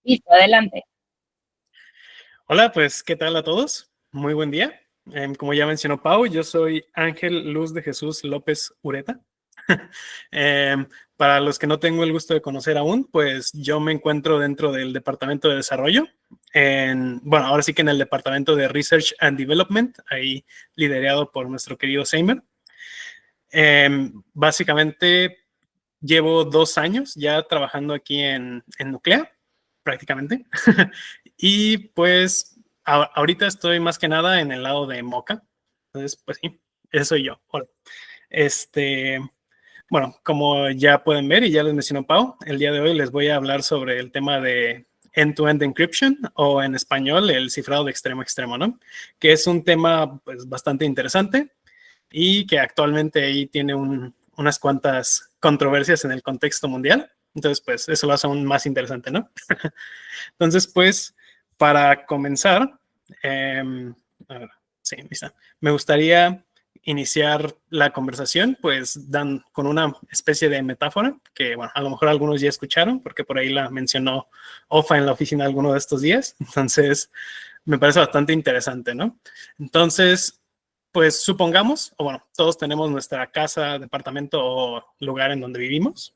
Listo, adelante. Hola, pues, ¿qué tal a todos? Muy buen día. Como ya mencionó Pau, yo soy Ángel Luz de Jesús López Ureta. Em, para los que no tengo el gusto de conocer aún, pues yo me encuentro dentro del Departamento de Desarrollo, bueno, ahora sí que en el Departamento de Research and Development, ahí liderado por nuestro querido Seimer. Básicamente llevo 2 años ya trabajando aquí en Nuclea, prácticamente. Y pues ahorita estoy más que nada en el lado de Mocha. Entonces, pues sí, ese soy yo. Hola. Este, bueno, como ya pueden ver y ya les mencionó Pau, el día de hoy les voy a hablar sobre el tema de end-to-end encryption, o en español el cifrado de extremo a extremo, ¿no? Que es un tema pues bastante interesante y que actualmente ahí tiene unas cuantas controversias en el contexto mundial. Entonces, pues eso lo hace aún más interesante, ¿no? Entonces, pues, para comenzar, a ver, sí, lista. Me gustaría iniciar la conversación, pues, con una especie de metáfora que, bueno, a lo mejor algunos ya escucharon, porque por ahí la mencionó Ofa en la oficina alguno de estos días. Entonces, me parece bastante interesante, ¿no? Entonces, pues supongamos, o bueno, todos tenemos nuestra casa, departamento o lugar en donde vivimos.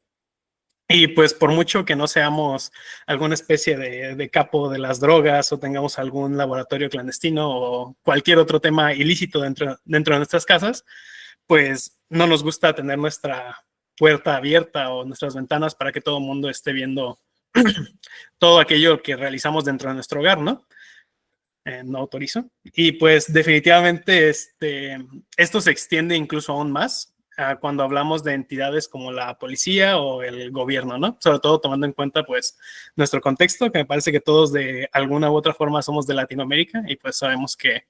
Y pues por mucho que no seamos alguna especie de capo de las drogas o tengamos algún laboratorio clandestino o cualquier otro tema ilícito dentro de nuestras casas, pues no nos gusta tener nuestra puerta abierta o nuestras ventanas para que todo el mundo esté viendo todo aquello que realizamos dentro de nuestro hogar, ¿no? No autorizo. Y pues definitivamente esto se extiende incluso aún más cuando hablamos de entidades como la policía o el gobierno, ¿no? Sobre todo tomando en cuenta pues nuestro contexto, que me parece que todos de alguna u otra forma somos de Latinoamérica y pues sabemos que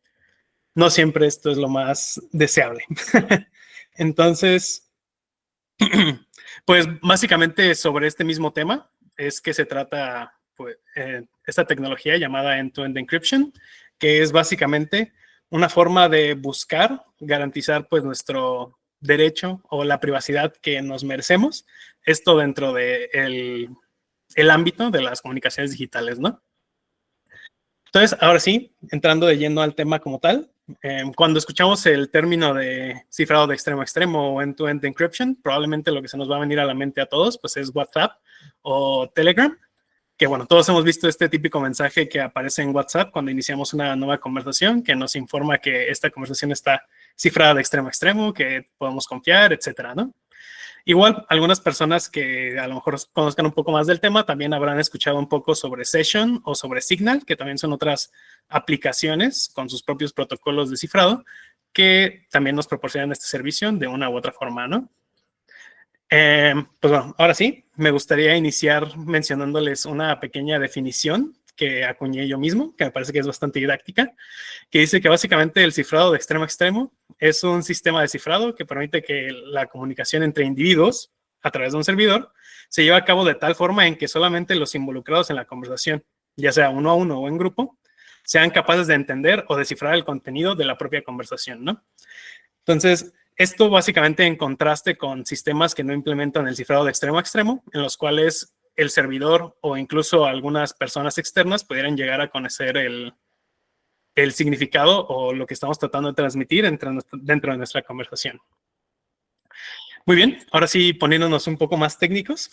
no siempre esto es lo más deseable. Entonces, pues básicamente sobre este mismo tema es que se trata pues, esta tecnología llamada end-to-end encryption, que es básicamente una forma de buscar, garantizar pues nuestro derecho o la privacidad que nos merecemos, esto dentro de el ámbito de las comunicaciones digitales, ¿no? Entonces, ahora sí, entrando de lleno al tema como tal, cuando escuchamos el término de cifrado de extremo a extremo o end-to-end encryption, probablemente lo que se nos va a venir a la mente a todos pues es WhatsApp o Telegram, que bueno, todos hemos visto este típico mensaje que aparece en WhatsApp cuando iniciamos una nueva conversación, que nos informa que esta conversación está cifrada de extremo a extremo, que podemos confiar, etcétera, ¿no? Igual, algunas personas que a lo mejor conozcan un poco más del tema también habrán escuchado un poco sobre Session o sobre Signal, que también son otras aplicaciones con sus propios protocolos de cifrado que también nos proporcionan este servicio de una u otra forma, ¿no? Pues bueno, ahora sí, me gustaría iniciar mencionándoles una pequeña definición que acuñé yo mismo, que me parece que es bastante didáctica, que dice que básicamente el cifrado de extremo a extremo es un sistema de cifrado que permite que la comunicación entre individuos a través de un servidor se lleve a cabo de tal forma en que solamente los involucrados en la conversación, ya sea uno a uno o en grupo, sean capaces de entender o descifrar el contenido de la propia conversación, ¿no? Entonces, esto básicamente en contraste con sistemas que no implementan el cifrado de extremo a extremo, en los cuales el servidor o incluso algunas personas externas pudieran llegar a conocer el significado o lo que estamos tratando de transmitir dentro de nuestra conversación. Muy bien, ahora sí, poniéndonos un poco más técnicos,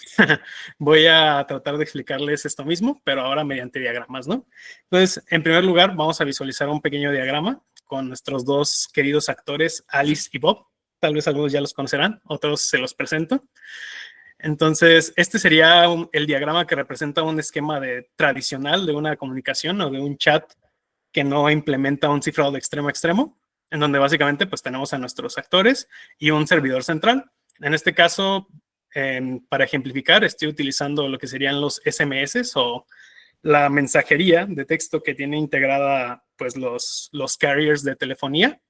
voy a tratar de explicarles esto mismo, pero ahora mediante diagramas, ¿no? Entonces, en primer lugar, vamos a visualizar un pequeño diagrama con nuestros dos queridos actores, Alice y Bob. Tal vez algunos ya los conocerán, otros se los presento. Entonces, este sería el diagrama que representa un esquema tradicional de una comunicación o de un chat que no implementa un cifrado de extremo a extremo, en donde básicamente pues tenemos a nuestros actores y un servidor central. En este caso, para ejemplificar, estoy utilizando lo que serían los SMS o la mensajería de texto que tiene integrada pues los carriers de telefonía.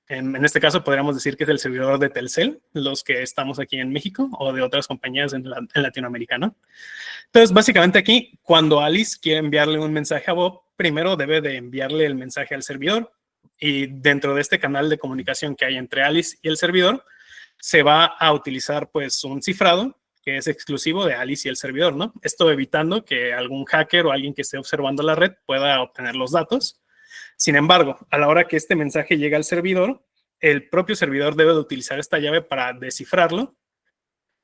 En este caso podríamos decir que es el servidor de Telcel, los que estamos aquí en México o de otras compañías en Latinoamérica, ¿no? Entonces, básicamente aquí, cuando Alice quiere enviarle un mensaje a Bob, primero debe de enviarle el mensaje al servidor y dentro de este canal de comunicación que hay entre Alice y el servidor, se va a utilizar pues un cifrado que es exclusivo de Alice y el servidor, ¿no? Esto evitando que algún hacker o alguien que esté observando la red pueda obtener los datos. Sin embargo, a la hora que este mensaje llega al servidor, el propio servidor debe de utilizar esta llave para descifrarlo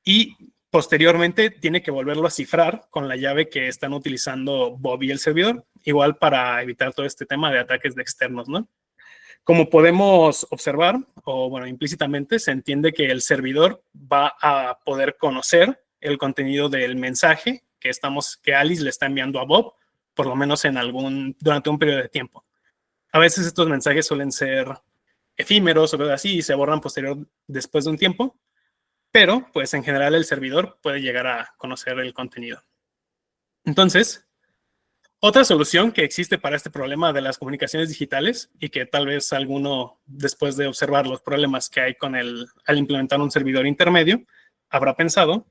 y posteriormente tiene que volverlo a cifrar con la llave que están utilizando Bob y el servidor, igual para evitar todo este tema de ataques de externos, ¿no? Como podemos observar, o bueno, implícitamente se entiende que el servidor va a poder conocer el contenido del mensaje que Alice le está enviando a Bob, por lo menos durante un periodo de tiempo. A veces estos mensajes suelen ser efímeros o así y se borran después de un tiempo, pero pues en general el servidor puede llegar a conocer el contenido. Entonces, otra solución que existe para este problema de las comunicaciones digitales y que tal vez alguno, después de observar los problemas que hay al implementar un servidor intermedio, habrá pensado,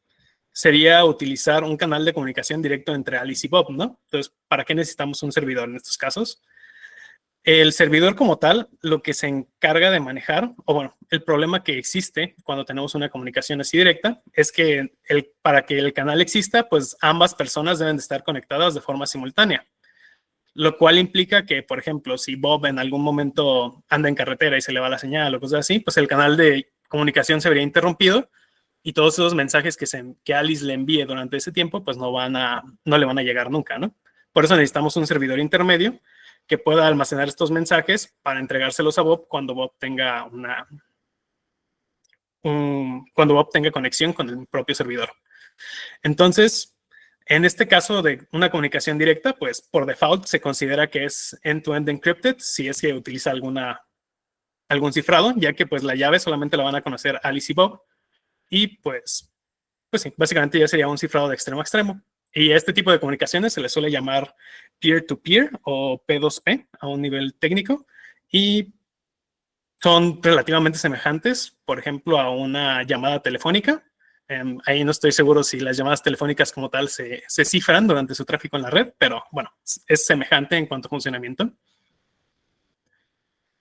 sería utilizar un canal de comunicación directo entre Alice y Bob, ¿no? Entonces, ¿para qué necesitamos un servidor en estos casos? El servidor como tal, lo que se encarga de manejar, o bueno, el problema que existe cuando tenemos una comunicación así directa, es que para que el canal exista, pues ambas personas deben de estar conectadas de forma simultánea. Lo cual implica que, por ejemplo, si Bob en algún momento anda en carretera y se le va la señal o cosas así, pues el canal de comunicación se vería interrumpido y todos esos mensajes que Alice le envíe durante ese tiempo, pues no le van a llegar nunca, ¿no? Por eso necesitamos un servidor intermedio que pueda almacenar estos mensajes para entregárselos a Bob cuando Bob tenga conexión con el propio servidor. Entonces, en este caso de una comunicación directa, pues por default se considera que es end-to-end encrypted si es que utiliza algún cifrado, ya que pues la llave solamente la van a conocer Alice y Bob. Y pues sí, básicamente ya sería un cifrado de extremo a extremo. Y a este tipo de comunicaciones se le suele llamar peer-to-peer o P2P a un nivel técnico y son relativamente semejantes, por ejemplo, a una llamada telefónica. Ahí no estoy seguro si las llamadas telefónicas como tal se cifran durante su tráfico en la red, pero bueno, es semejante en cuanto a funcionamiento.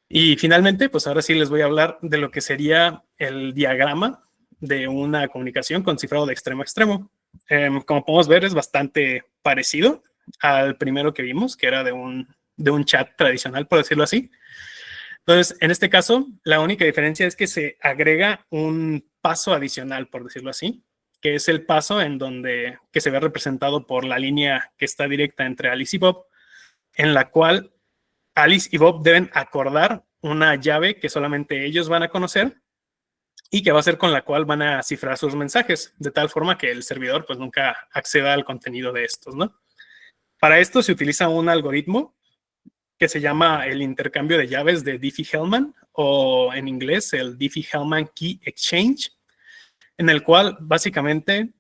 Y finalmente, pues ahora sí les voy a hablar de lo que sería el diagrama de una comunicación con cifrado de extremo a extremo. Como podemos ver, es bastante parecido al primero que vimos, que era de un chat tradicional, por decirlo así. Entonces, en este caso, la única diferencia es que se agrega un paso adicional, por decirlo así, que es el paso que se ve representado por la línea que está directa entre Alice y Bob, en la cual Alice y Bob deben acordar una llave que solamente ellos van a conocer y que va a ser con la cual van a cifrar sus mensajes, de tal forma que el servidor pues nunca acceda al contenido de estos, ¿no? Para esto se utiliza un algoritmo que se llama el intercambio de llaves de Diffie-Hellman, o en inglés el Diffie-Hellman Key Exchange, en el cual básicamente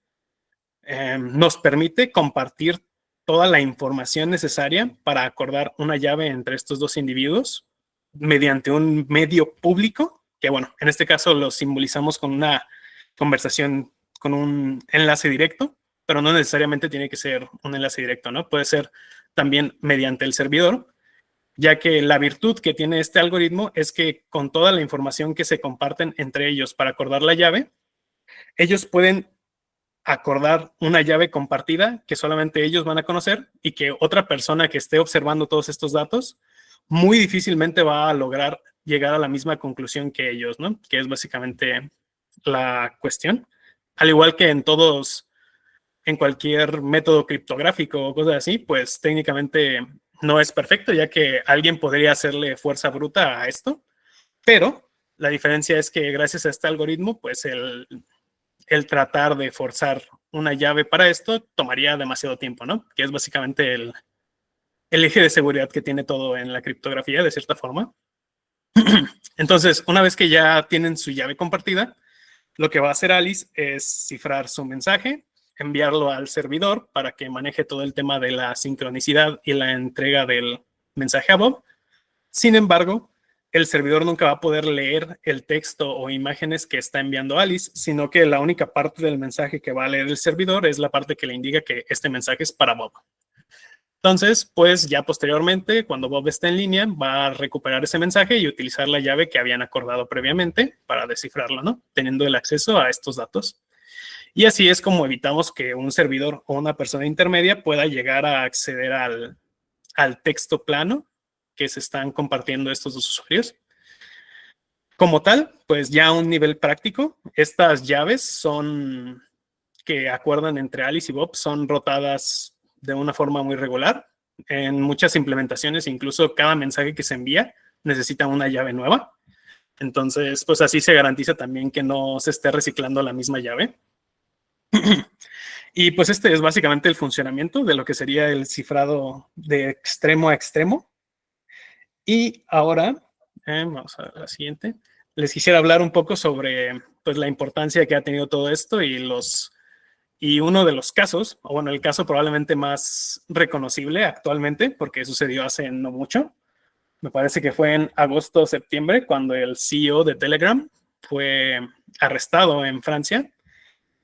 nos permite compartir toda la información necesaria para acordar una llave entre estos dos individuos mediante un medio público, que bueno, en este caso lo simbolizamos con una conversación, con un enlace directo, pero no necesariamente tiene que ser un enlace directo, ¿no? Puede ser también mediante el servidor, ya que la virtud que tiene este algoritmo es que con toda la información que se comparten entre ellos para acordar la llave, ellos pueden acordar una llave compartida que solamente ellos van a conocer y que otra persona que esté observando todos estos datos muy difícilmente va a lograr llegar a la misma conclusión que ellos, ¿no? Que es básicamente la cuestión. Al igual que en cualquier método criptográfico o cosas así, pues técnicamente no es perfecto, ya que alguien podría hacerle fuerza bruta a esto, pero la diferencia es que gracias a este algoritmo, pues el tratar de forzar una llave para esto tomaría demasiado tiempo, ¿no? Que es básicamente el eje de seguridad que tiene todo en la criptografía, de cierta forma. Entonces, una vez que ya tienen su llave compartida, lo que va a hacer Alice es cifrar su mensaje, enviarlo al servidor para que maneje todo el tema de la sincronicidad y la entrega del mensaje a Bob. Sin embargo, el servidor nunca va a poder leer el texto o imágenes que está enviando Alice, sino que la única parte del mensaje que va a leer el servidor es la parte que le indica que este mensaje es para Bob. Entonces, pues ya posteriormente, cuando Bob esté en línea, va a recuperar ese mensaje y utilizar la llave que habían acordado previamente para descifrarlo, ¿no? Teniendo el acceso a estos datos. Y así es como evitamos que un servidor o una persona intermedia pueda llegar a acceder al texto plano que se están compartiendo estos dos usuarios. Como tal, pues ya a un nivel práctico, estas llaves son que acuerdan entre Alice y Bob son rotadas de una forma muy regular. En muchas implementaciones, incluso cada mensaje que se envía necesita una llave nueva. Entonces, pues así se garantiza también que no se esté reciclando la misma llave. Y pues este es básicamente el funcionamiento de lo que sería el cifrado de extremo a extremo. Y ahora, vamos a ver la siguiente. Les quisiera hablar un poco sobre pues, la importancia que ha tenido todo esto y uno de los casos, o bueno, el caso probablemente más reconocible actualmente, porque sucedió hace no mucho. Me parece que fue en agosto o septiembre, cuando el CEO de Telegram fue arrestado en Francia,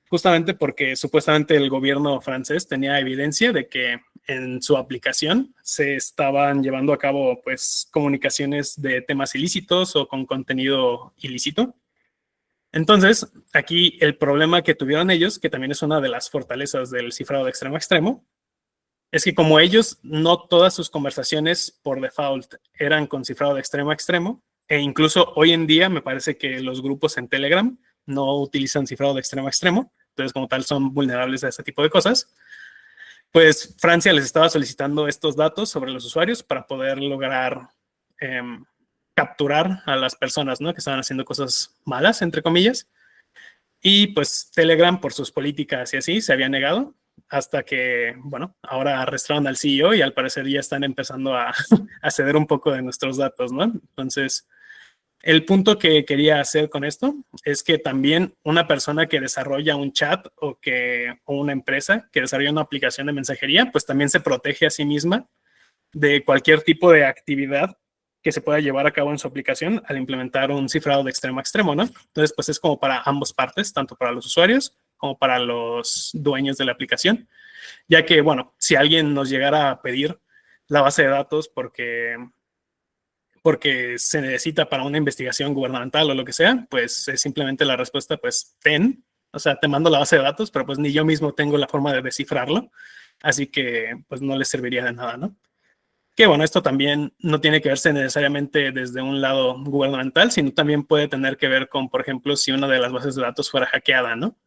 justamente porque supuestamente el gobierno francés tenía evidencia de que en su aplicación se estaban llevando a cabo pues comunicaciones de temas ilícitos o con contenido ilícito. Entonces, aquí el problema que tuvieron ellos, que también es una de las fortalezas del cifrado de extremo a extremo, es que como ellos no todas sus conversaciones por default eran con cifrado de extremo a extremo, e incluso hoy en día me parece que los grupos en Telegram no utilizan cifrado de extremo a extremo, entonces como tal son vulnerables a ese tipo de cosas, pues Francia les estaba solicitando estos datos sobre los usuarios para poder lograr eh, capturar a las personas, ¿no? Que estaban haciendo cosas malas, entre comillas. Y pues Telegram, por sus políticas y así, se había negado hasta que, bueno, ahora arrestaron al CEO y al parecer ya están empezando a ceder un poco de nuestros datos, ¿no? Entonces, el punto que quería hacer con esto es que también una persona que desarrolla un chat o una empresa que desarrolla una aplicación de mensajería, pues también se protege a sí misma de cualquier tipo de actividad que se pueda llevar a cabo en su aplicación al implementar un cifrado de extremo a extremo, ¿no? Entonces, pues es como para ambas partes, tanto para los usuarios como para los dueños de la aplicación, ya que, bueno, si alguien nos llegara a pedir la base de datos porque se necesita para una investigación gubernamental o lo que sea, pues es simplemente la respuesta, pues ten, o sea, te mando la base de datos, pero pues ni yo mismo tengo la forma de descifrarlo, así que pues no les serviría de nada, ¿no? Que bueno, esto también no tiene que verse necesariamente desde un lado gubernamental, sino también puede tener que ver con, por ejemplo, si una de las bases de datos fuera hackeada, ¿no?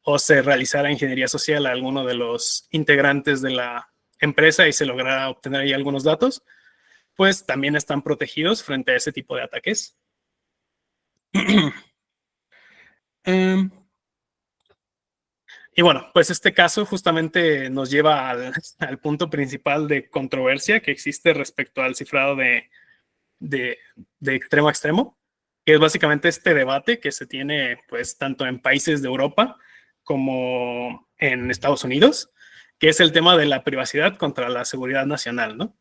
O se realizara ingeniería social a alguno de los integrantes de la empresa y se lograra obtener ahí algunos datos, pues también están protegidos frente a ese tipo de ataques. um, y bueno, pues este caso justamente nos lleva al punto principal de controversia que existe respecto al cifrado de, de extremo a extremo, que es básicamente este debate que se tiene pues tanto en países de Europa como en Estados Unidos, que es el tema de la privacidad contra la seguridad nacional, ¿no?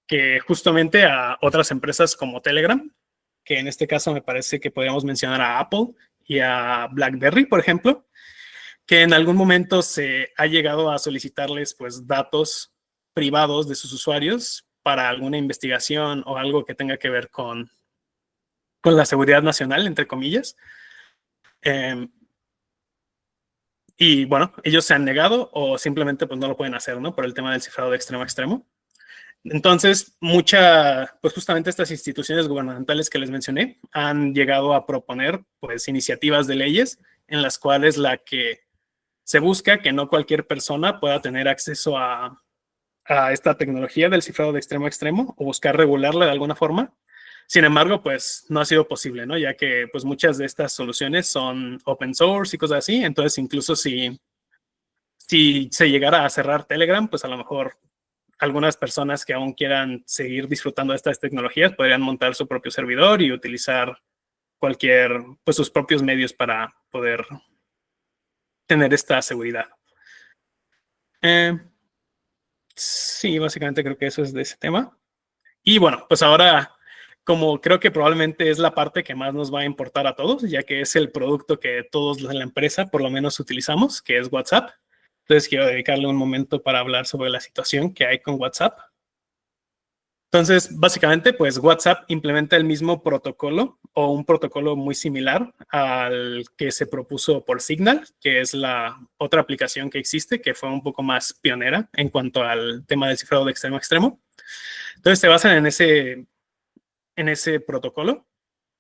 Que justamente a otras empresas como Telegram, que en este caso me parece que podríamos mencionar a Apple y a BlackBerry, por ejemplo, que en algún momento se ha llegado a solicitarles pues datos privados de sus usuarios para alguna investigación o algo que tenga que ver con la seguridad nacional, entre comillas. Eh, y bueno, ellos se han negado o simplemente pues no lo pueden hacer, ¿no? Por el tema del cifrado de extremo a extremo. Entonces, pues justamente estas instituciones gubernamentales que les mencioné han llegado a proponer pues iniciativas de leyes en las cuales la que se busca que no cualquier persona pueda tener acceso a esta tecnología del cifrado de extremo a extremo o buscar regularla de alguna forma. Sin embargo, pues no ha sido posible, ¿no? Ya que pues muchas de estas soluciones son open source y cosas así. Entonces, incluso si se llegara a cerrar Telegram, pues a lo mejor algunas personas que aún quieran seguir disfrutando de estas tecnologías podrían montar su propio servidor y utilizar pues sus propios medios para poder tener esta seguridad. Eh, sí, básicamente creo que eso es de ese tema. Y bueno, pues ahora, como creo que probablemente es la parte que más nos va a importar a todos, ya que es el producto que todos en la empresa por lo menos utilizamos, que es WhatsApp. Entonces quiero dedicarle un momento para hablar sobre la situación que hay con WhatsApp. Entonces, básicamente, pues WhatsApp implementa el mismo protocolo o un protocolo muy similar al que se propuso por Signal, que es la otra aplicación que existe, que fue un poco más pionera en cuanto al tema del cifrado de extremo a extremo. Entonces, se basan en ese protocolo,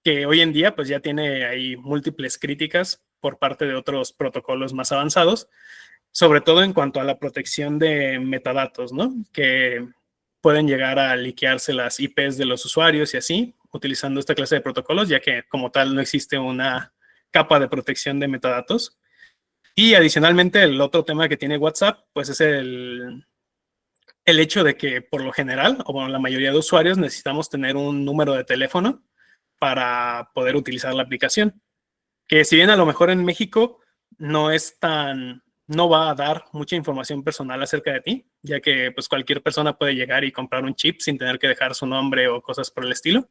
que hoy en día pues ya tiene ahí múltiples críticas por parte de otros protocolos más avanzados, sobre todo en cuanto a la protección de metadatos, ¿no? Que pueden llegar a liquearse las IPs de los usuarios y así, utilizando esta clase de protocolos, ya que como tal no existe una capa de protección de metadatos. Y adicionalmente, el otro tema que tiene WhatsApp, pues es el hecho de que por lo general, o bueno, la mayoría de usuarios necesitamos tener un número de teléfono para poder utilizar la aplicación. Que si bien a lo mejor en México no es tan, no va a dar mucha información personal acerca de ti, ya que pues cualquier persona puede llegar y comprar un chip sin tener que dejar su nombre o cosas por el estilo,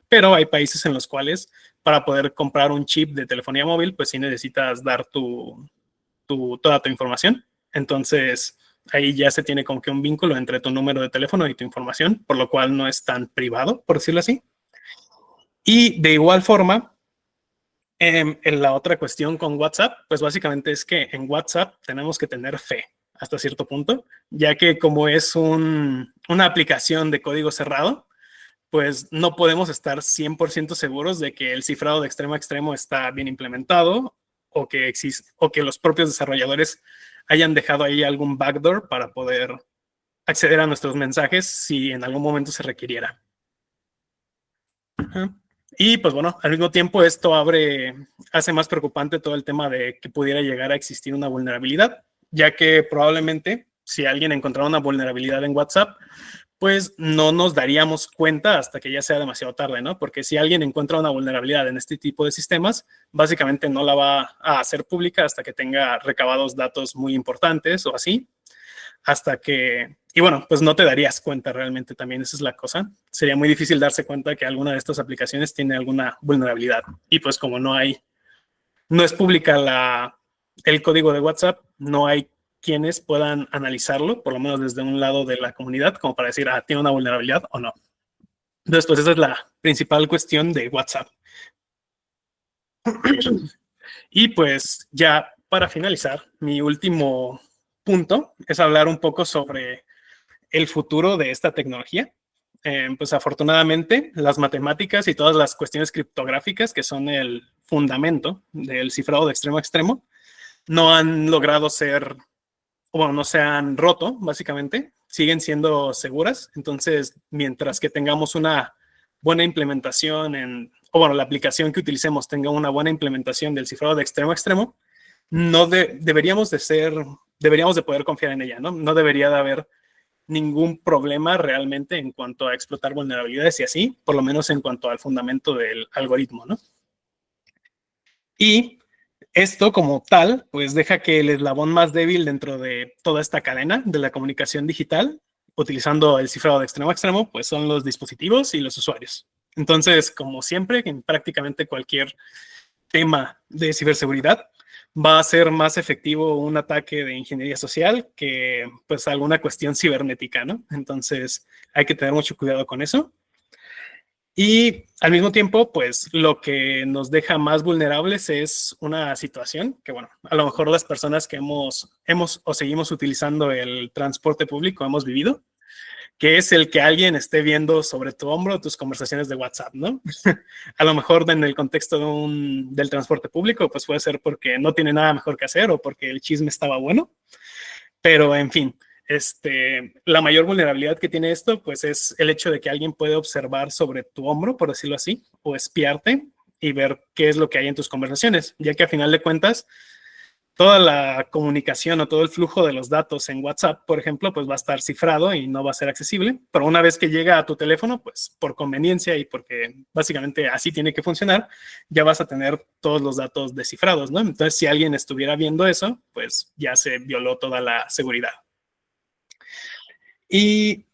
pero hay países en los cuales para poder comprar un chip de telefonía móvil, pues sí necesitas dar toda tu información. Entonces ahí ya se tiene como que un vínculo entre tu número de teléfono y tu información, por lo cual no es tan privado, por decirlo así. Y de igual forma, en la otra cuestión con WhatsApp, pues básicamente es que en WhatsApp tenemos que tener fe hasta cierto punto, ya que como es una aplicación de código cerrado, pues no podemos estar 100% seguros de que el cifrado de extremo a extremo está bien implementado o que, o que los propios desarrolladores hayan dejado ahí algún backdoor para poder acceder a nuestros mensajes si en algún momento se requiriera. Y pues bueno, al mismo tiempo esto hace más preocupante todo el tema de que pudiera llegar a existir una vulnerabilidad, ya que probablemente si alguien encontrara una vulnerabilidad en WhatsApp, pues no nos daríamos cuenta hasta que ya sea demasiado tarde, ¿no? Porque si alguien encuentra una vulnerabilidad en este tipo de sistemas, básicamente no la va a hacer pública hasta que tenga recabados datos muy importantes o así, hasta que, y bueno, pues no te darías cuenta realmente también, esa es la cosa. Sería muy difícil darse cuenta que alguna de estas aplicaciones tiene alguna vulnerabilidad. Y pues como no es pública el código de WhatsApp, no hay quienes puedan analizarlo, por lo menos desde un lado de la comunidad, como para decir, tiene una vulnerabilidad o no. Entonces, pues esa es la principal cuestión de WhatsApp. Y pues ya para finalizar, mi último punto es hablar un poco sobre el futuro de esta tecnología. Pues afortunadamente las matemáticas y todas las cuestiones criptográficas que son el fundamento del cifrado de extremo a extremo no han logrado ser, o bueno, no se han roto básicamente, siguen siendo seguras. Entonces, mientras que tengamos una buena implementación o bueno, la aplicación que utilicemos tenga una buena implementación del cifrado de extremo a extremo, no deberíamos de poder confiar en ella, ¿no? No debería de haber ningún problema realmente en cuanto a explotar vulnerabilidades y así, por lo menos en cuanto al fundamento del algoritmo, ¿no? Y esto como tal, pues deja que el eslabón más débil dentro de toda esta cadena de la comunicación digital, utilizando el cifrado de extremo a extremo, pues son los dispositivos y los usuarios. Entonces, como siempre, en prácticamente cualquier tema de ciberseguridad, va a ser más efectivo un ataque de ingeniería social que pues alguna cuestión cibernética, ¿no? Entonces hay que tener mucho cuidado con eso. Y al mismo tiempo, pues lo que nos deja más vulnerables es una situación que, bueno, a lo mejor las personas que hemos o seguimos utilizando el transporte público hemos vivido, que es el que alguien esté viendo sobre tu hombro tus conversaciones de WhatsApp, ¿no? A lo mejor en el contexto del transporte público, pues puede ser porque no tiene nada mejor que hacer o porque el chisme estaba bueno, pero en fin, la mayor vulnerabilidad que tiene esto, pues es el hecho de que alguien puede observar sobre tu hombro, por decirlo así, o espiarte y ver qué es lo que hay en tus conversaciones, ya que a final de cuentas, toda la comunicación o todo el flujo de los datos en WhatsApp, por ejemplo, pues va a estar cifrado y no va a ser accesible, pero una vez que llega a tu teléfono, pues por conveniencia y porque básicamente así tiene que funcionar, ya vas a tener todos los datos descifrados, ¿no? Entonces, si alguien estuviera viendo eso, pues ya se violó toda la seguridad. Y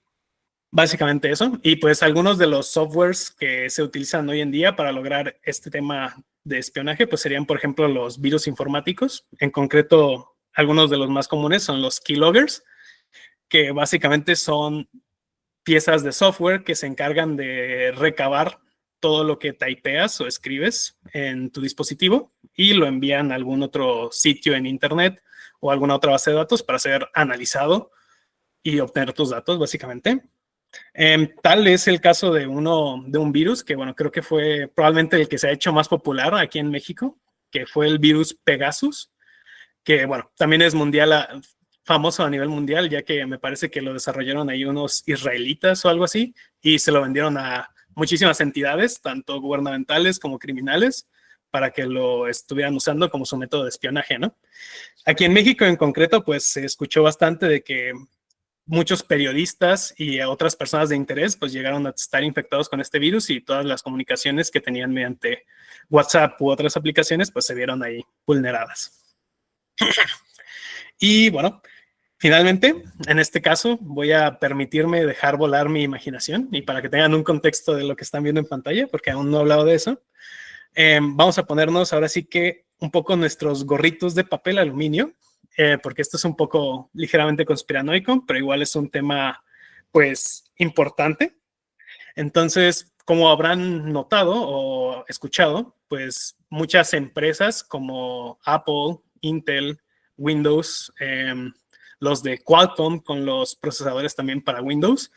básicamente eso. Y pues algunos de los softwares que se utilizan hoy en día para lograr este tema de espionaje, pues serían, por ejemplo, los virus informáticos. En concreto, algunos de los más comunes son los keyloggers, que básicamente son piezas de software que se encargan de recabar todo lo que typeas o escribes en tu dispositivo y lo envían a algún otro sitio en internet o alguna otra base de datos para ser analizado y obtener tus datos, básicamente. Tal es el caso de un virus que, bueno, creo que fue probablemente el que se ha hecho más popular aquí en México, que fue el virus Pegasus, que, bueno, también es mundial, famoso a nivel mundial, ya que me parece que lo desarrollaron ahí unos israelitas o algo así, y se lo vendieron a muchísimas entidades, tanto gubernamentales como criminales, para que lo estuvieran usando como su método de espionaje, ¿no? Aquí en México en concreto, pues se escuchó bastante de que muchos periodistas y otras personas de interés pues llegaron a estar infectados con este virus y todas las comunicaciones que tenían mediante WhatsApp u otras aplicaciones pues se vieron ahí vulneradas. Y bueno, finalmente, en este caso voy a permitirme dejar volar mi imaginación y para que tengan un contexto de lo que están viendo en pantalla, porque aún no he hablado de eso, vamos a ponernos ahora sí que un poco nuestros gorritos de papel aluminio, porque esto es un poco ligeramente conspiranoico, pero igual es un tema pues importante. Entonces, como habrán notado o escuchado, pues muchas empresas como Apple, Intel, Windows, los de Qualcomm con los procesadores también para Windows,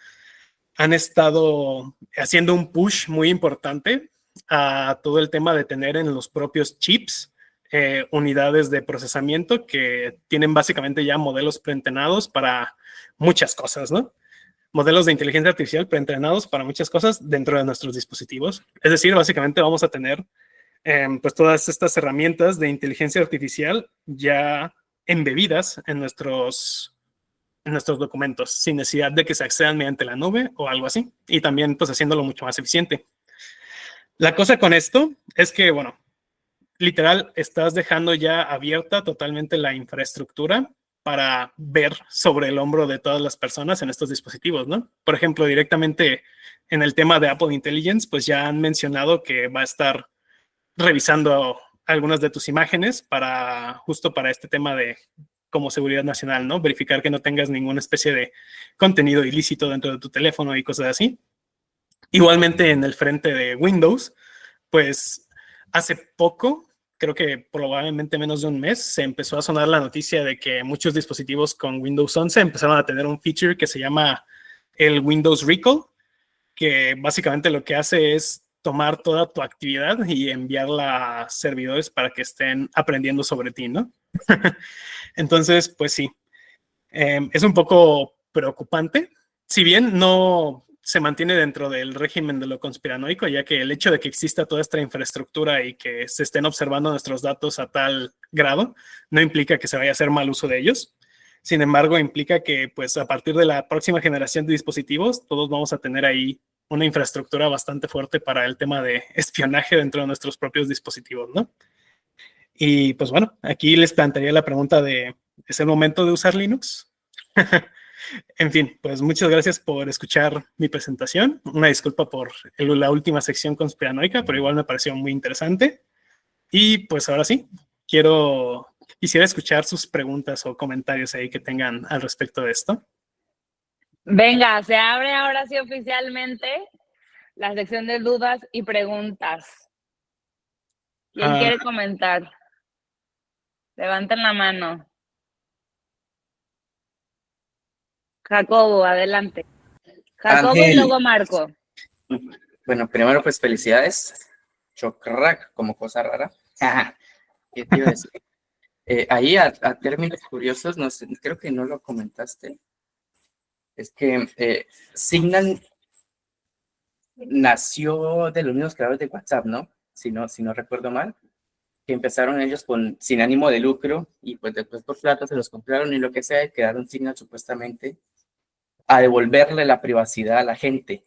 han estado haciendo un push muy importante a todo el tema de tener en los propios chips unidades de procesamiento que tienen básicamente ya modelos preentrenados para muchas cosas, ¿no? Modelos de inteligencia artificial preentrenados para muchas cosas dentro de nuestros dispositivos. Es decir, básicamente vamos a tener pues todas estas herramientas de inteligencia artificial ya embebidas en nuestros documentos, sin necesidad de que se accedan mediante la nube o algo así, y también pues haciéndolo mucho más eficiente. La cosa con esto es que, bueno, literal, estás dejando ya abierta totalmente la infraestructura para ver sobre el hombro de todas las personas en estos dispositivos, ¿no? Por ejemplo, directamente en el tema de Apple Intelligence, pues ya han mencionado que va a estar revisando algunas de tus imágenes para justo para este tema de como seguridad nacional, ¿no? Verificar que no tengas ninguna especie de contenido ilícito dentro de tu teléfono y cosas así. Igualmente en el frente de Windows, pues hace poco, creo que probablemente menos de un mes, se empezó a sonar la noticia de que muchos dispositivos con Windows 11 empezaron a tener un feature que se llama el Windows Recall, que básicamente lo que hace es tomar toda tu actividad y enviarla a servidores para que estén aprendiendo sobre ti, ¿no? Entonces, pues sí, es un poco preocupante. Si bien no se mantiene dentro del régimen de lo conspiranoico, ya que el hecho de que exista toda esta infraestructura y que se estén observando nuestros datos a tal grado, no implica que se vaya a hacer mal uso de ellos. Sin embargo, implica que pues a partir de la próxima generación de dispositivos, todos vamos a tener ahí una infraestructura bastante fuerte para el tema de espionaje dentro de nuestros propios dispositivos, ¿no? Y pues bueno, aquí les plantearía la pregunta de, ¿es el momento de usar Linux? En fin, pues muchas gracias por escuchar mi presentación. Una disculpa por la última sección conspiranoica, pero igual me pareció muy interesante. Y pues ahora sí, quisiera escuchar sus preguntas o comentarios ahí que tengan al respecto de esto. Venga, se abre ahora sí oficialmente la sección de dudas y preguntas. ¿Quién quiere comentar? Levanten la mano. Jacobo, adelante. Jacobo Ángel. Y luego Marco. Bueno, primero pues felicidades. Chocrack como cosa rara. ¿Qué te iba a decir? Ahí a términos curiosos, no sé, creo que no lo comentaste. Es que Signal nació de los mismos creadores de WhatsApp, ¿no? Si no recuerdo mal. Que empezaron ellos sin ánimo de lucro y pues después por plata se los compraron y lo que sea, y crearon Signal supuestamente a devolverle la privacidad a la gente.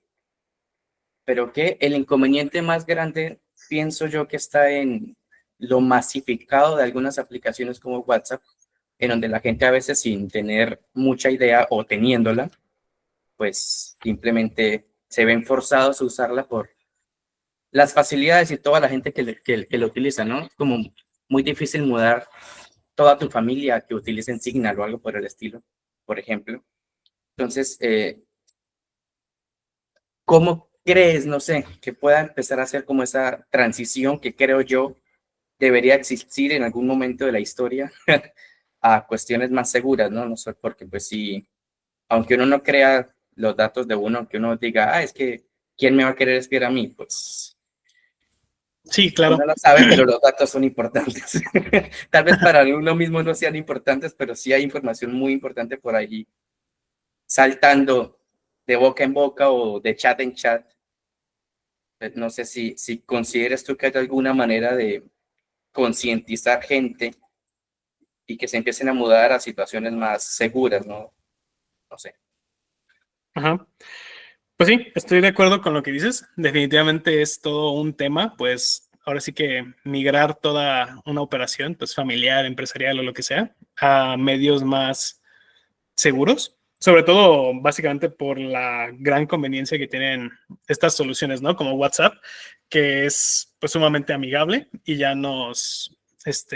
Pero que el inconveniente más grande, pienso yo, que está en lo masificado de algunas aplicaciones como WhatsApp, en donde la gente a veces sin tener mucha idea o teniéndola, pues simplemente se ven forzados a usarla por las facilidades y toda la gente que lo utiliza, ¿no? Es como muy difícil mudar toda tu familia a que utilicen Signal o algo por el estilo, por ejemplo. Entonces, ¿cómo crees, no sé, que pueda empezar a hacer como esa transición que creo yo debería existir en algún momento de la historia a cuestiones más seguras, ¿no? No sé, porque pues sí, aunque uno no crea los datos de uno, aunque uno diga, es que, ¿quién me va a querer espiar a mí? Pues Sí, uno claro. lo sabe, pero los datos son importantes. Tal vez para uno mismo no sean importantes, pero sí hay información muy importante por ahí saltando de boca en boca o de chat en chat. No sé si consideras tú que hay alguna manera de concientizar gente y que se empiecen a mudar a situaciones más seguras, ¿no? No sé. Ajá. Pues sí, estoy de acuerdo con lo que dices. Definitivamente es todo un tema, pues ahora sí que migrar toda una operación, pues familiar, empresarial o lo que sea, a medios más seguros, sobre todo básicamente por la gran conveniencia que tienen estas soluciones, ¿no? Como WhatsApp, que es pues sumamente amigable y ya pues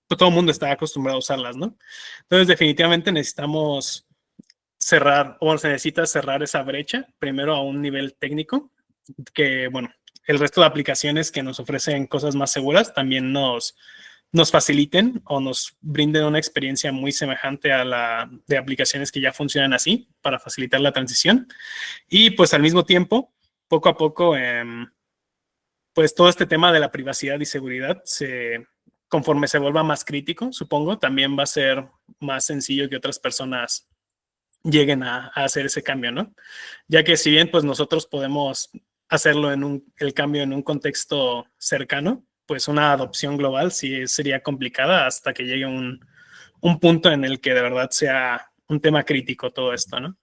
todo el mundo está acostumbrado a usarlas, ¿no? Entonces definitivamente necesitamos cerrar, o se necesita cerrar esa brecha, primero a un nivel técnico, que bueno, el resto de aplicaciones que nos ofrecen cosas más seguras también nos faciliten o nos brinden una experiencia muy semejante a la de aplicaciones que ya funcionan así para facilitar la transición. Y pues al mismo tiempo, poco a poco, pues todo este tema de la privacidad y seguridad, conforme se vuelva más crítico, supongo, también va a ser más sencillo que otras personas lleguen a hacer ese cambio, ¿no? Ya que si bien pues nosotros podemos hacerlo el cambio en un contexto cercano, pues una adopción global sí sería complicada hasta que llegue un punto en el que de verdad sea un tema crítico todo esto, ¿no?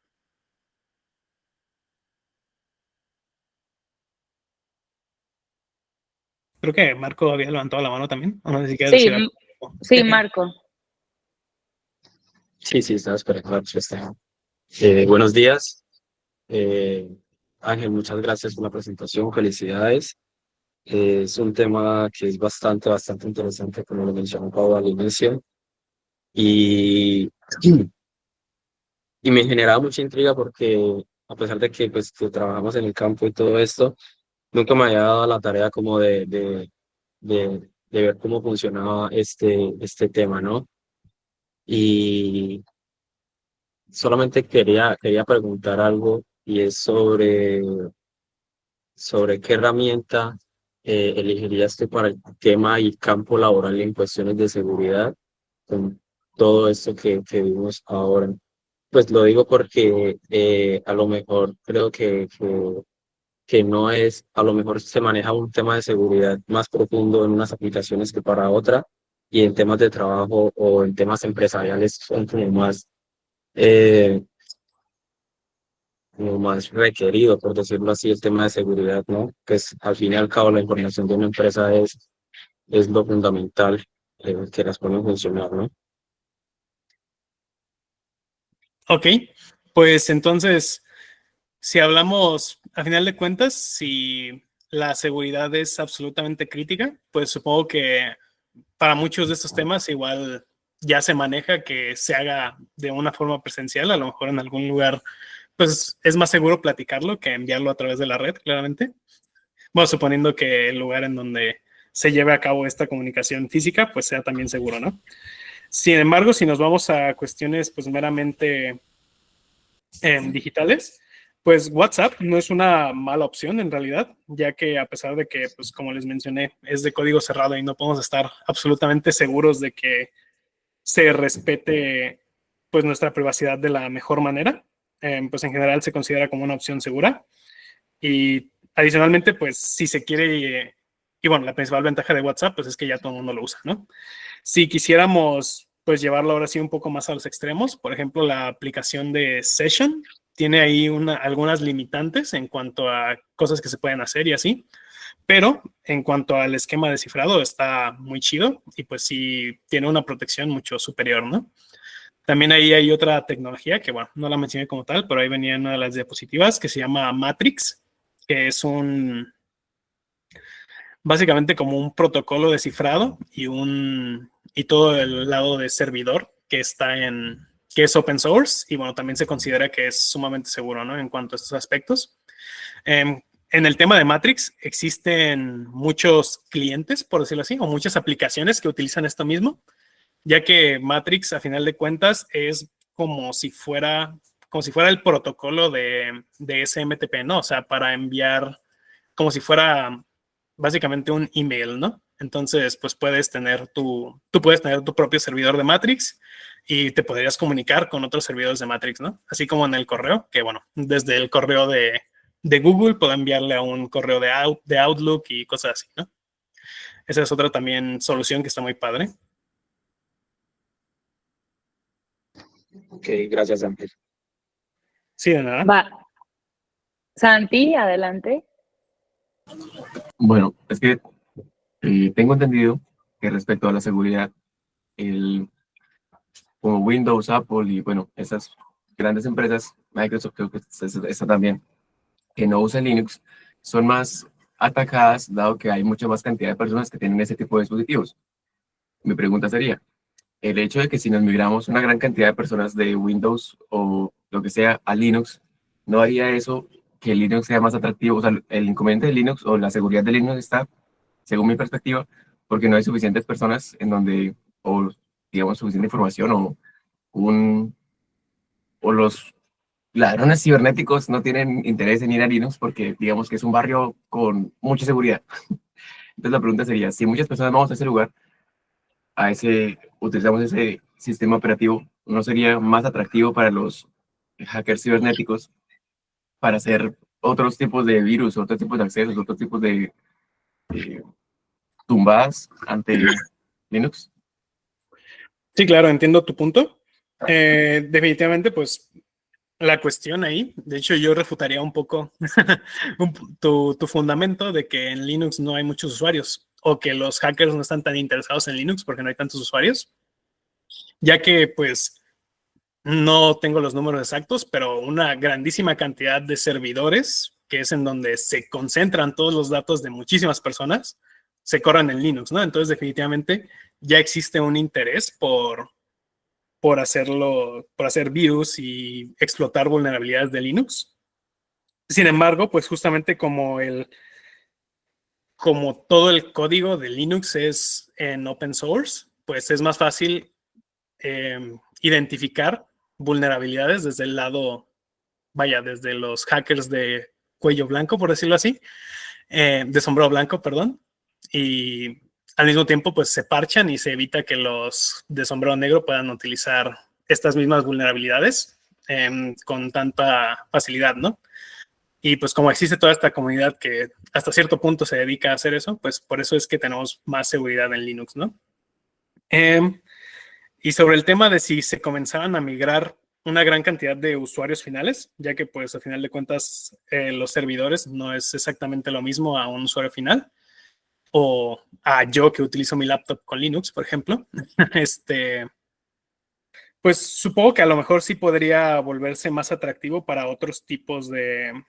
Creo que Marco había levantado la mano también, o no sé si quieres Sí, decir algo. sí, Marco. Sí, sí, estaba esperando la respuesta. Buenos días. Eh, Ángel, muchas gracias por la presentación. Felicidades. Es un tema que es bastante interesante, como lo mencionó Pablo al inicio. Y, y me generaba mucha intriga porque, a pesar de que, pues, que trabajamos en el campo y todo esto, nunca me había dado la tarea como de ver cómo funcionaba este tema, ¿no? Y solamente quería preguntar algo y es sobre qué herramienta elegirías tú para el tema y campo laboral en cuestiones de seguridad con todo esto que vimos ahora. Pues lo digo porque a lo mejor creo que no es, a lo mejor se maneja un tema de seguridad más profundo en unas aplicaciones que para otra y en temas de trabajo o en temas empresariales son eh, como más requerido, por decirlo así, el tema de seguridad, ¿no? Pues al fin y al cabo la información de una empresa es lo fundamental que las pone a funcionar, ¿no? Ok, pues entonces, si hablamos, a final de cuentas, si la seguridad es absolutamente crítica, pues supongo que para muchos de estos temas igual ya se maneja que se haga de una forma presencial, a lo mejor en algún lugar, pues es más seguro platicarlo que enviarlo a través de la red, claramente. Bueno, suponiendo que el lugar en donde se lleve a cabo esta comunicación física, pues sea también seguro, ¿no? Sin embargo, si nos vamos a cuestiones pues meramente digitales, pues WhatsApp no es una mala opción en realidad, ya que a pesar de que, pues como les mencioné, es de código cerrado y no podemos estar absolutamente seguros de que se respete pues nuestra privacidad de la mejor manera, pues en general se considera como una opción segura. Y adicionalmente, pues si se quiere, y bueno, la principal ventaja de WhatsApp pues es que ya todo el mundo lo usa, ¿no? Si quisiéramos pues llevarlo ahora sí un poco más a los extremos, por ejemplo, la aplicación de Session tiene ahí algunas limitantes en cuanto a cosas que se pueden hacer y así, pero en cuanto al esquema de cifrado está muy chido y pues sí tiene una protección mucho superior, ¿no? También ahí hay otra tecnología que, bueno, no la mencioné como tal, pero ahí venía en una de las diapositivas que se llama Matrix, que es básicamente como un protocolo de cifrado y todo el lado de servidor que es open source y bueno, también se considera que es sumamente seguro, ¿no? En cuanto a estos aspectos. En el tema de Matrix existen muchos clientes, por decirlo así, o muchas aplicaciones que utilizan esto mismo, ya que Matrix, a final de cuentas, es como si fuera el protocolo de SMTP, ¿no? O sea, para enviar como si fuera básicamente un email, ¿no? Entonces, pues tú puedes tener tu propio servidor de Matrix y te podrías comunicar con otros servidores de Matrix, ¿no? Así como en el correo, que bueno, desde el correo de Google puedo enviarle a un correo de Outlook y cosas así, ¿no? Esa es otra también solución que está muy padre. Ok, gracias, Ángel. Sí, de nada. Va. Santi, adelante. Bueno, es que tengo entendido que respecto a la seguridad, como Windows, Apple y bueno, esas grandes empresas, Microsoft creo que está también, que no usan Linux, son más atacadas dado que hay mucha más cantidad de personas que tienen ese tipo de dispositivos. Mi pregunta sería, el hecho de que si nos migramos una gran cantidad de personas de Windows o lo que sea a Linux, ¿no haría eso que Linux sea más atractivo? O sea, el inconveniente de Linux o la seguridad de Linux está, según mi perspectiva, porque no hay suficientes personas en donde, o digamos, suficiente información un, o los ladrones cibernéticos no tienen interés en ir a Linux porque digamos que es un barrio con mucha seguridad. Entonces la pregunta sería, si muchas personas vamos a ese lugar, utilizamos ese sistema operativo, ¿no sería más atractivo para los hackers cibernéticos para hacer otros tipos de virus, otros tipos de accesos, otros tipos de tumbadas ante Linux? Sí, claro, entiendo tu punto. Definitivamente, pues la cuestión ahí, de hecho yo refutaría un poco tu fundamento de que en Linux no hay muchos usuarios o que los hackers no están tan interesados en Linux porque no hay tantos usuarios, ya que pues no tengo los números exactos, pero una grandísima cantidad de servidores, que es en donde se concentran todos los datos de muchísimas personas, se corren en Linux, ¿no? Entonces definitivamente ya existe un interés por hacer virus y explotar vulnerabilidades de Linux. Sin embargo, pues justamente como todo el código de Linux es en open source, pues es más fácil identificar vulnerabilidades desde el lado, vaya, desde los hackers de cuello blanco, por decirlo así, de sombrero blanco, perdón, y al mismo tiempo pues se parchan y se evita que los de sombrero negro puedan utilizar estas mismas vulnerabilidades con tanta facilidad, ¿no? Y pues como existe toda esta comunidad que hasta cierto punto se dedica a hacer eso, pues por eso es que tenemos más seguridad en Linux, ¿no? Y sobre el tema de si se comenzaban a migrar una gran cantidad de usuarios finales, ya que pues al final de cuentas los servidores no es exactamente lo mismo a un usuario final o a yo que utilizo mi laptop con Linux, por ejemplo, pues supongo que a lo mejor sí podría volverse más atractivo para otros tipos de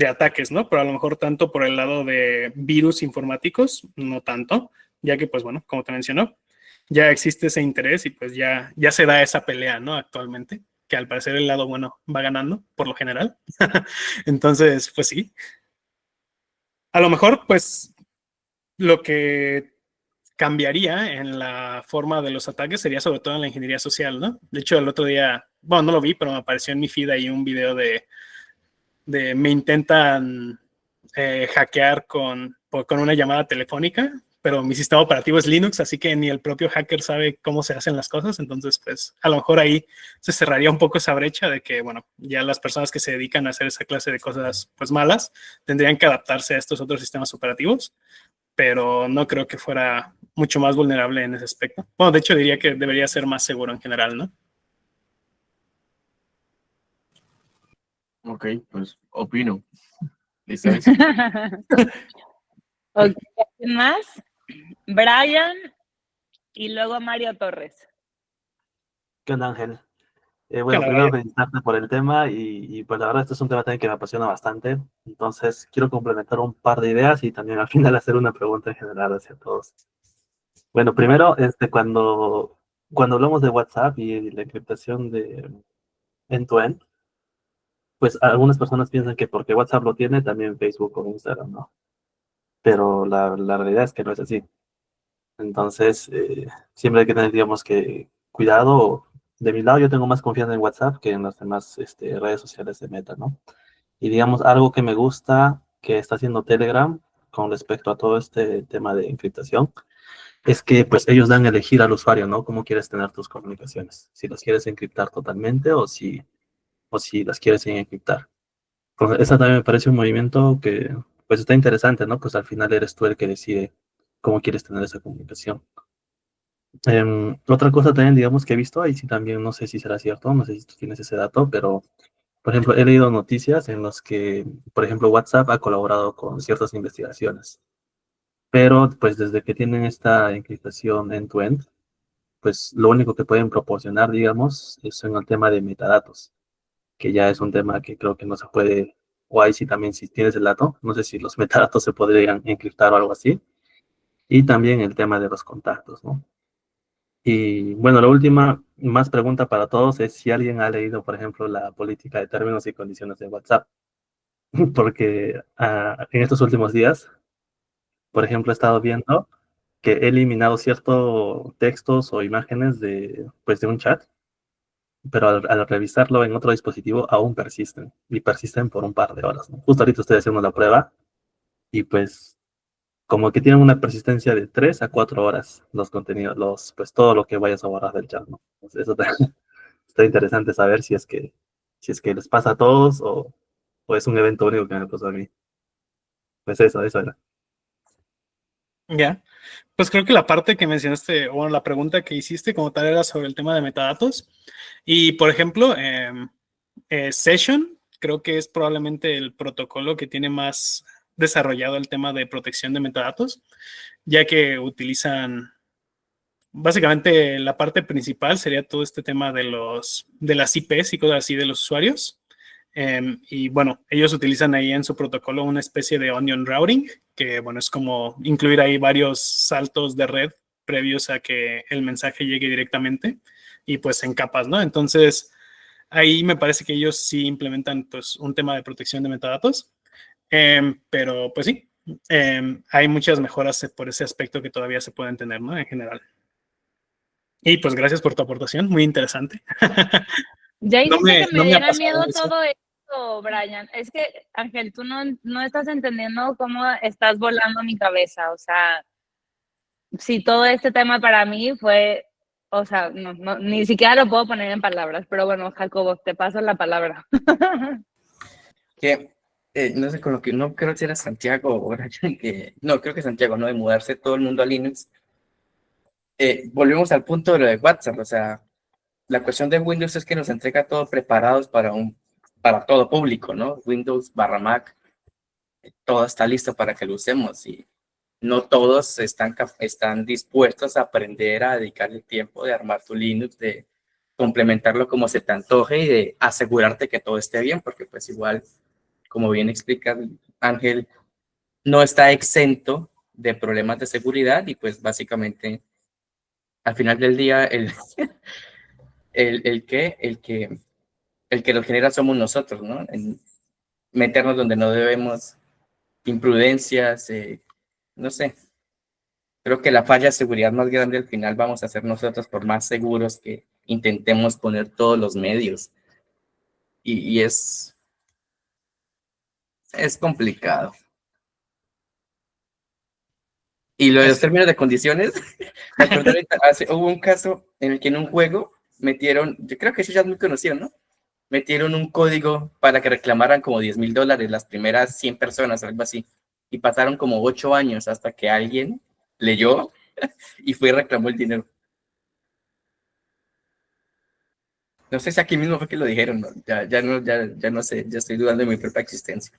ataques, ¿no? Pero a lo mejor tanto por el lado de virus informáticos, no tanto, ya que pues bueno, como te mencionó, ya existe ese interés y pues ya se da esa pelea, ¿no? Actualmente, que al parecer el lado bueno va ganando por lo general. Entonces, pues sí. A lo mejor, pues, lo que cambiaría en la forma de los ataques sería sobre todo en la ingeniería social, ¿no? De hecho, el otro día, bueno, no lo vi, pero me apareció en mi feed ahí un video de me intentan hackear con una llamada telefónica, pero mi sistema operativo es Linux, así que ni el propio hacker sabe cómo se hacen las cosas, entonces pues a lo mejor ahí se cerraría un poco esa brecha de que, bueno, ya las personas que se dedican a hacer esa clase de cosas pues malas tendrían que adaptarse a estos otros sistemas operativos, pero no creo que fuera mucho más vulnerable en ese aspecto. Bueno, de hecho diría que debería ser más seguro en general, ¿no? Ok, pues opino. ¿Listo? Ok, ¿quién más? Brian y luego Mario Torres. ¿Qué onda, Ángel? ¿Qué Bueno, onda, primero Brian? felicitarte por el tema y pues la verdad este es un tema también que me apasiona bastante. Entonces quiero complementar un par de ideas y también al final hacer una pregunta en general hacia todos. Bueno, primero, cuando hablamos de WhatsApp y la encriptación de end-to-end, pues algunas personas piensan que porque WhatsApp lo tiene, también Facebook o Instagram, ¿no? Pero la realidad es que no es así. Entonces, siempre hay que tener, digamos, que cuidado. De mi lado, yo tengo más confianza en WhatsApp que en las demás redes sociales de Meta, ¿no? Y digamos, algo que me gusta que está haciendo Telegram con respecto a todo este tema de encriptación, es que pues ellos dan a elegir al usuario, ¿no? Cómo quieres tener tus comunicaciones. Si las quieres encriptar totalmente o si las quieres sin encriptar. Entonces, esa también me parece un movimiento que pues está interesante, ¿no? Pues al final eres tú el que decide cómo quieres tener esa comunicación. Otra cosa también, digamos, que he visto, ahí sí también no sé si será cierto, no sé si tú tienes ese dato, pero, por ejemplo, he leído noticias en las que, por ejemplo, WhatsApp ha colaborado con ciertas investigaciones, pero pues desde que tienen esta encriptación end-to-end, pues lo único que pueden proporcionar, digamos, es en el tema de metadatos, que ya es un tema que creo que no se puede, o ahí sí también si tienes el dato, no sé si los metadatos se podrían encriptar o algo así, y también el tema de los contactos, ¿no? Y bueno, la última, más pregunta para todos es si alguien ha leído, por ejemplo, la política de términos y condiciones de WhatsApp, porque en estos últimos días, por ejemplo, he estado viendo que he eliminado ciertos textos o imágenes pues, de un chat, pero al revisarlo en otro dispositivo aún persisten, y persisten por un par de horas, ¿no? Justo ahorita estoy haciendo la prueba y pues como que tienen una persistencia de 3 a 4 horas los contenidos, pues todo lo que vayas a borrar del chat, ¿no? Entonces, eso está interesante saber si es que les pasa a todos o es un evento único que me pasó a mí. Pues eso era. Ya. Pues creo que la parte que mencionaste, o bueno, la pregunta que hiciste como tal era sobre el tema de metadatos. Y, por ejemplo, Session creo que es probablemente el protocolo que tiene más desarrollado el tema de protección de metadatos, ya que utilizan, básicamente la parte principal sería todo este tema de las IPs y cosas así de los usuarios. Y bueno, ellos utilizan ahí en su protocolo una especie de onion routing, que bueno, es como incluir ahí varios saltos de red previos a que el mensaje llegue directamente y pues en capas, ¿no? Entonces, ahí me parece que ellos sí implementan pues un tema de protección de metadatos, pero pues sí, hay muchas mejoras por ese aspecto que todavía se pueden tener, ¿no? En general. Y pues gracias por tu aportación, muy interesante. Ya hiciste que me No me ha diera pasado miedo eso. todo esto, Brian. Es que, Ángel, tú no estás entendiendo cómo estás volando mi cabeza. O sea, si todo este tema para mí fue, o sea, ni siquiera lo puedo poner en palabras, pero bueno, Jacobo, te paso la palabra. Que no sé, con lo que no creo si era Santiago o Brian, que no, creo que Santiago, ¿no? De mudarse todo el mundo a Linux. Volvemos al punto de lo de WhatsApp, o sea, la cuestión de Windows es que nos entrega todo preparados para todo público, ¿no? Windows barra Mac, todo está listo para que lo usemos y no todos están dispuestos a aprender a dedicarle tiempo de armar tu Linux, de complementarlo como se te antoje y de asegurarte que todo esté bien, porque pues igual, como bien explica Ángel, no está exento de problemas de seguridad y pues básicamente al final del día el que lo genera somos nosotros, ¿no? En meternos donde no debemos, imprudencias, no sé. Creo que la falla de seguridad más grande al final vamos a ser nosotros por más seguros que intentemos poner todos los medios. Y es complicado. Y lo de los términos de condiciones, me acuerdo ahorita, hubo un caso en el que en un juego metieron, yo creo que eso ya es muy conocido, ¿no? Metieron un código para que reclamaran como $10,000 las primeras 100 personas, algo así. Y pasaron como 8 años hasta que alguien leyó y fue y reclamó el dinero. No sé si aquí mismo fue que lo dijeron, ¿no? Ya no sé, ya estoy dudando de mi propia existencia.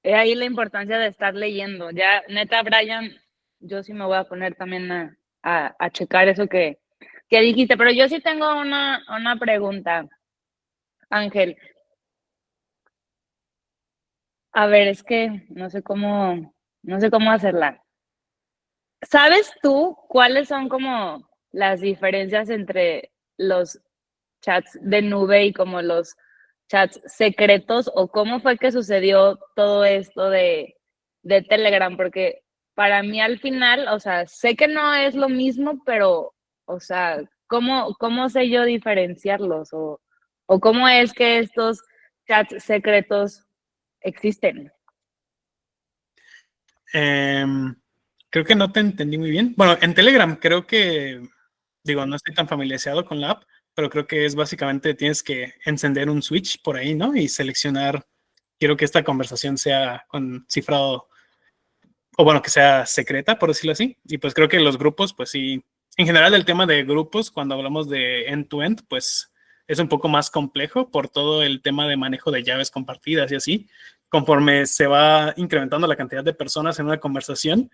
Ahí la importancia de estar leyendo. Ya, neta, Brian, yo sí me voy a poner también a checar eso que dijiste, pero yo sí tengo una pregunta, Ángel. A ver, es que no sé cómo hacerla. ¿Sabes tú cuáles son como las diferencias entre los chats de nube y como los chats secretos, o cómo fue que sucedió todo esto de Telegram, porque para mí al final, o sea, sé que no es lo mismo, pero, o sea, ¿cómo sé yo diferenciarlos? O cómo es que estos chats secretos existen. Creo que no te entendí muy bien. Bueno, en Telegram creo que, digo, no estoy tan familiarizado con la app, pero creo que es básicamente tienes que encender un switch por ahí, ¿no? Y seleccionar, quiero que esta conversación sea con cifrado, o bueno, que sea secreta, por decirlo así. Y pues creo que los grupos, pues sí, en general el tema de grupos, cuando hablamos de end-to-end, pues es un poco más complejo por todo el tema de manejo de llaves compartidas y así. Conforme se va incrementando la cantidad de personas en una conversación,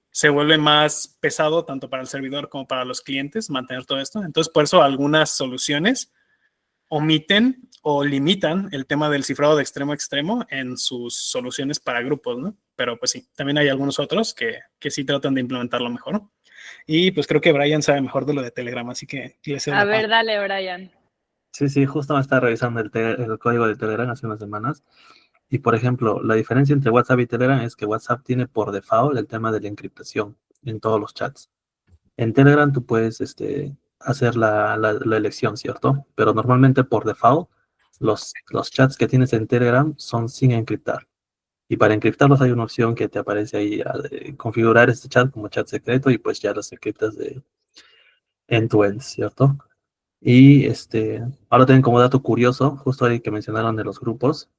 se vuelve más pesado tanto para el servidor como para los clientes mantener todo esto. Entonces, por eso algunas soluciones omiten o limitan el tema del cifrado de extremo a extremo en sus soluciones para grupos, ¿no? Pero pues sí, también hay algunos otros que sí tratan de implementarlo mejor, ¿no? Y pues creo que Brian sabe mejor de lo de Telegram, así que le cedo A la ver, palabra. dale, Brian. Sí, justo me estaba revisando el código de Telegram hace unas semanas. Y por ejemplo, la diferencia entre WhatsApp y Telegram es que WhatsApp tiene por default el tema de la encriptación en todos los chats. En Telegram tú puedes hacer la elección, ¿cierto? Pero normalmente por default los chats que tienes en Telegram son sin encriptar. Y para encriptarlos hay una opción que te aparece ahí, configurar este chat como chat secreto, y pues ya los encriptas de end-to-end, ¿cierto? Y ahora también como dato curioso, justo ahí que mencionaron de los grupos,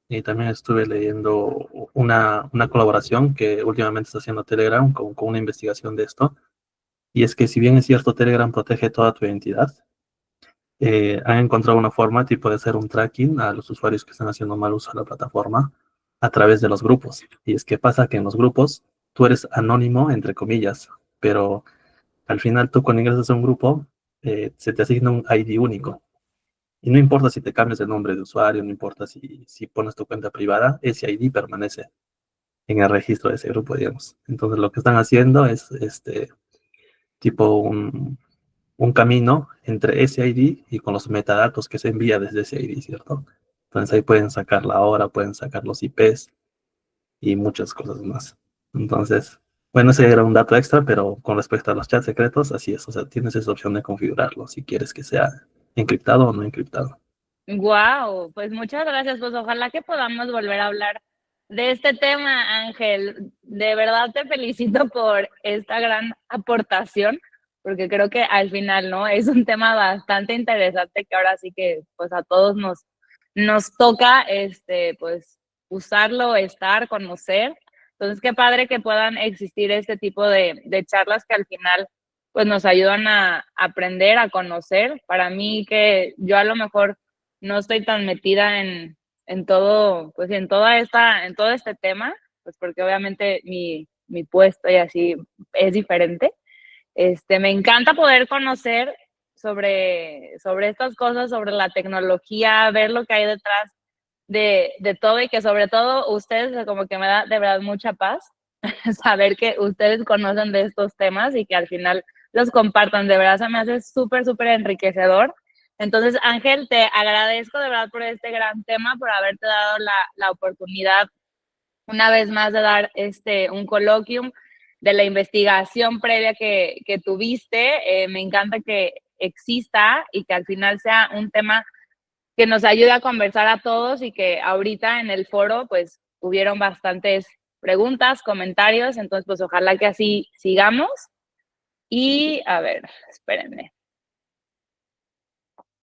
y también estuve leyendo una colaboración que últimamente está haciendo Telegram con una investigación de esto. Y es que si bien es cierto, Telegram protege toda tu identidad, han encontrado una forma tipo de hacer un tracking a los usuarios que están haciendo mal uso de la plataforma a través de los grupos. Y es que pasa que en los grupos tú eres anónimo, entre comillas, pero al final tú cuando ingresas a un grupo, se te asigna un ID único. Y no importa si te cambias el nombre de usuario, no importa si pones tu cuenta privada, ese ID permanece en el registro de ese grupo, digamos. Entonces lo que están haciendo es tipo un camino entre ese ID y con los metadatos que se envía desde ese ID, ¿cierto? Entonces ahí pueden sacar la hora, pueden sacar los IPs y muchas cosas más. Entonces, bueno, ese era un dato extra, pero con respecto a los chats secretos, así es. O sea, tienes esa opción de configurarlo si quieres que sea encriptado o no encriptado. Wow, pues muchas gracias. Pues ojalá que podamos volver a hablar de este tema, Ángel. De verdad te felicito por esta gran aportación, porque creo que al final, ¿no? Es un tema bastante interesante que ahora sí que pues a todos nos toca pues usarlo, estar, conocer. Entonces, qué padre que puedan existir este tipo de charlas que al final pues nos ayudan a aprender, a conocer. Para mí que yo a lo mejor no estoy tan metida en todo, pues en todo este tema, pues porque obviamente mi puesto y así es diferente. Me encanta poder conocer sobre estas cosas, sobre la tecnología, ver lo que hay detrás de todo, y que sobre todo ustedes, como que me da de verdad mucha paz saber que ustedes conocen de estos temas y que al final los compartan. De verdad se me hace súper, súper enriquecedor. Entonces, Ángel, te agradezco de verdad por este gran tema, por haberte dado la oportunidad una vez más de dar un coloquium de la investigación previa que tuviste. Me encanta que exista y que al final sea un tema que nos ayude a conversar a todos, y que ahorita en el foro pues hubieron bastantes preguntas, comentarios. Entonces pues ojalá que así sigamos. Y a ver, espérenme.